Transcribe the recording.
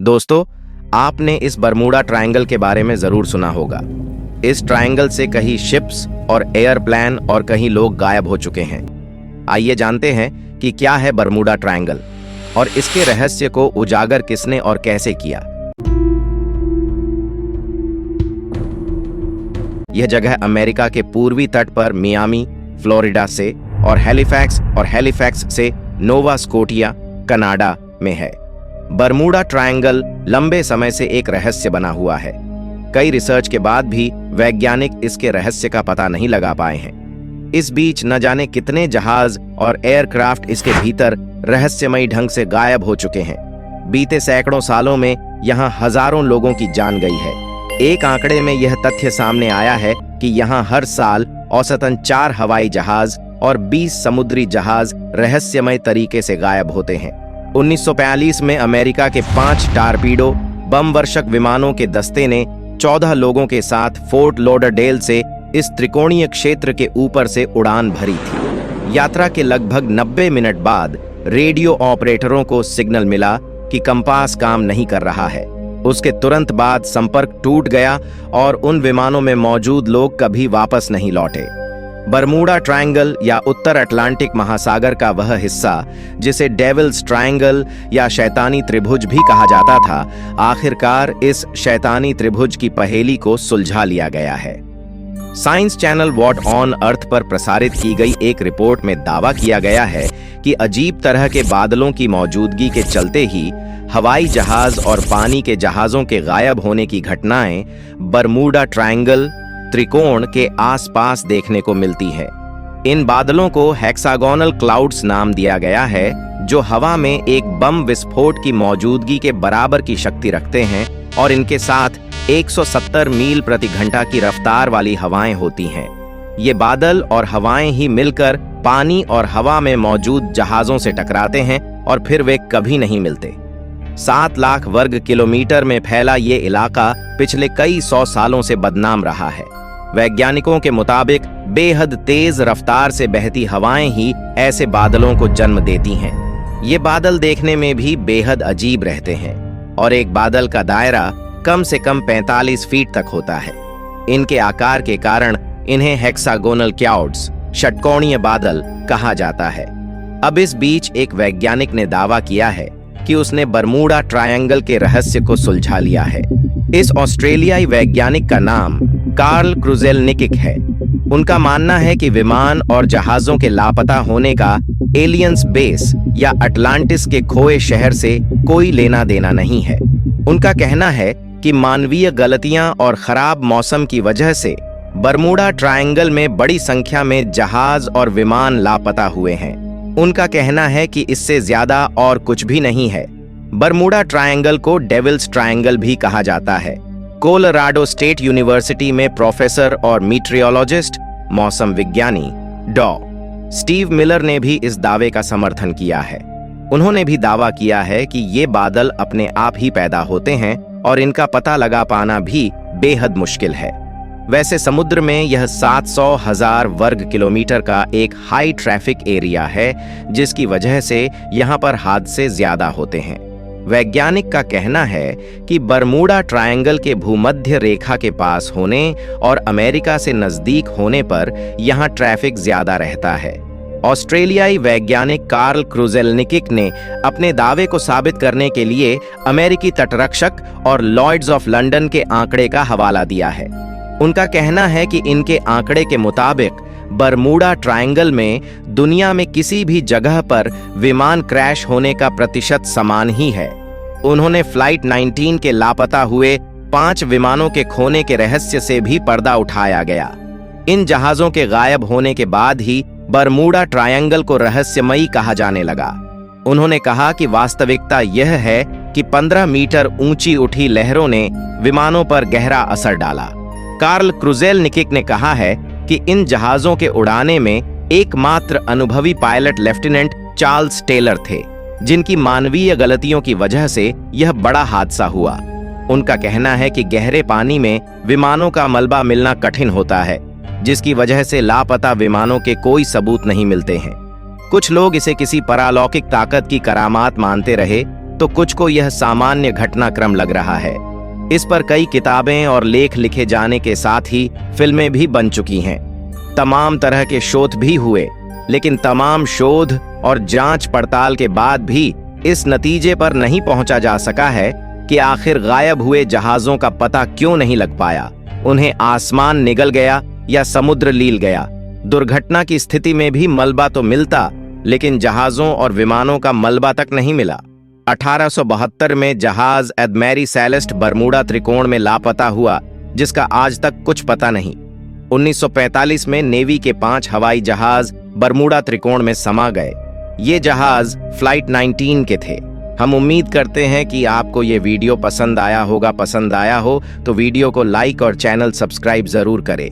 दोस्तों, आपने इस बरमूडा ट्रायंगल के बारे में जरूर सुना होगा। इस ट्रायंगल से कहीं शिप्स और एयरप्लेन और कहीं लोग गायब हो चुके हैं। आइए जानते हैं कि क्या है बरमूडा ट्रायंगल और इसके रहस्य को उजागर किसने और कैसे किया। यह जगह अमेरिका के पूर्वी तट पर मियामी, फ्लोरिडा से और हैलिफैक्स से नोवा स्कोटिया, कनाडा में है। बरमूडा ट्रायंगल लंबे समय से एक रहस्य बना हुआ है। कई रिसर्च के बाद भी वैज्ञानिक इसके रहस्य का पता नहीं लगा पाए हैं। इस बीच न जाने कितने जहाज और एयरक्राफ्ट इसके भीतर रहस्यमयी ढंग से गायब हो चुके हैं। बीते सैकड़ों सालों में यहाँ हजारों लोगों की जान गई है। एक आंकड़े में यह तथ्य सामने आया है कि यहाँ हर साल औसतन 4 हवाई जहाज और 20 समुद्री जहाज रहस्यमय तरीके से गायब होते हैं। 1945 में अमेरिका के 5 टारपीडो बम वर्षक विमानों के दस्ते ने 14 लोगों के साथ फोर्ट लॉडरडेल से इस त्रिकोणीय क्षेत्र के ऊपर से उड़ान भरी थी। यात्रा के लगभग 90 मिनट बाद रेडियो ऑपरेटरों को सिग्नल मिला कि कंपास काम नहीं कर रहा है। उसके तुरंत बाद संपर्क टूट गया और उन विमानों में मौजूद लोग कभी वापस नहीं लौटे। बरमूडा ट्रायंगल या उत्तर अटलांटिक महासागर का वह हिस्सा जिसे डेविल्स ट्रायंगल या शैतानी त्रिभुज भी कहा जाता था, आखिरकार इस शैतानी त्रिभुज की पहेली को सुलझा लिया गया है। Science channel what on earth पर प्रसारित की गई एक रिपोर्ट में दावा किया गया है कि अजीब तरह के बादलों की मौजूदगी के चलते ही हवाई जहाज और पानी के जहाजों के गायब होने की घटनाएं बरमूडा ट्रायंगल त्रिकोण के आसपास देखने को मिलती है। इन बादलों को हेक्सागोनल क्लाउड्स नाम दिया गया है, जो हवा में एक बम विस्फोट की मौजूदगी के बराबर की शक्ति रखते हैं और इनके साथ 170 मील प्रति घंटा की रफ्तार वाली हवाएं होती हैं। ये बादल और हवाएं ही मिलकर पानी और हवा में मौजूद जहाजों से टकराते हैं और फिर वे कभी नहीं मिलते। 7 लाख वर्ग किलोमीटर में फैला ये इलाका पिछले कई 100 सालों से बदनाम रहा है। वैज्ञानिकों के मुताबिक बेहद तेज रफ्तार से बहती हवाएं ही ऐसे बादलों को जन्म देती हैं। ये बादल देखने में भी बेहद अजीब रहते हैं और एक बादल का दायरा कम से कम 45 फीट तक होता है। इनके आकार के कारण इन्हें हेक्सागोनल क्लाउड्स, षटकोणीय बादल कहा जाता है। अब इस बीच एक वैज्ञानिक ने दावा किया है कि उसने बरमूडा ट्रायंगल के रहस्य को सुलझा लिया है। इस ऑस्ट्रेलियाई वैज्ञानिक का नाम कार्ल क्रुजेलनिक है। उनका मानना है कि विमान और जहाजों के लापता होने का एलियंस बेस या अटलांटिस के खोए शहर से कोई लेना देना नहीं है। उनका कहना है कि मानवीय गलतियां और खराब मौसम की वजह से बरमूडा ट्रायंगल में बड़ी संख्या में जहाज और विमान लापता हुए हैं। उनका कहना है कि इससे ज्यादा और कुछ भी नहीं है। बरमूडा ट्रायंगल को डेविल्स ट्रायंगल भी कहा जाता है। कोलोराडो स्टेट यूनिवर्सिटी में प्रोफेसर और मीट्रियोलॉजिस्ट, मौसम विज्ञानी डॉ. स्टीव मिलर ने भी इस दावे का समर्थन किया है। उन्होंने भी दावा किया है कि ये बादल अपने आप ही पैदा होते हैं और इनका पता लगा पाना भी बेहद मुश्किल है। वैसे समुद्र में यह 700,000 वर्ग किलोमीटर का एक हाई ट्रैफिक एरिया है, जिसकी वजह से यहाँ पर हादसे ज्यादा होते हैं। वैज्ञानिक का कहना है कि बरमूडा ट्रायंगल के भूमध्य रेखा के पास होने और अमेरिका से नजदीक होने पर यहाँ ट्रैफिक ज्यादा रहता है। ऑस्ट्रेलियाई वैज्ञानिक कार्ल क्रुजेलनिक ने अपने दावे को साबित करने के लिए अमेरिकी तटरक्षक और लॉयड्स ऑफ लंदन के आंकड़े का हवाला दिया है। उनका कहना है कि इनके आंकड़े के मुताबिक बरमूडा ट्रायंगल में दुनिया में किसी भी जगह पर विमान क्रैश होने का प्रतिशत समान ही है। उन्होंने फ्लाइट 19 के लापता हुए 5 विमानों के खोने के रहस्य से भी पर्दा उठाया गया। इन जहाजों के गायब होने के बाद ही बरमूडा ट्रायंगल को रहस्यमयी कहा जाने लगा। उन्होंने कहा कि वास्तविकता यह है कि 15 मीटर ऊंची उठी लहरों ने विमानों पर गहरा असर डाला। कार्ल क्रुजेलनिक ने कहा है कि इन जहाजों के उड़ाने में एकमात्र अनुभवी पायलट लेफ्टिनेंट चार्ल्स टेलर थे, जिनकी मानवीय गलतियों की वजह से यह बड़ा हादसा हुआ। उनका कहना है कि गहरे पानी में विमानों का मलबा मिलना कठिन होता है, जिसकी वजह से लापता विमानों के कोई सबूत नहीं मिलते हैं। कुछ लोग इसे किसी परालौकिक ताकत की करामात मानते रहे, तो कुछ को यह सामान्य घटनाक्रम लग रहा है। इस पर कई किताबें और लेख लिखे जाने के साथ ही फिल्में भी बन चुकी हैं। तमाम तरह के शोध भी हुए, लेकिन तमाम शोध और जांच पड़ताल के बाद भी इस नतीजे पर नहीं पहुंचा जा सका है कि आखिर गायब हुए जहाजों का पता क्यों नहीं लग पाया। उन्हें आसमान निगल गया या समुद्र लील गया। दुर्घटना की स्थिति में भी मलबा तो मिलता, लेकिन जहाजों और विमानों का मलबा तक नहीं मिला। 1872 में जहाज एडमेरी सेलेस्ट बरमूडा त्रिकोण में लापता हुआ, जिसका आज तक कुछ पता नहीं। 1945 में नेवी के 5 हवाई जहाज बरमूडा त्रिकोण में समा गए। ये जहाज फ्लाइट 19 के थे। हम उम्मीद करते हैं कि आपको ये वीडियो पसंद आया होगा। पसंद आया हो तो वीडियो को लाइक और चैनल सब्सक्राइब जरूर करें।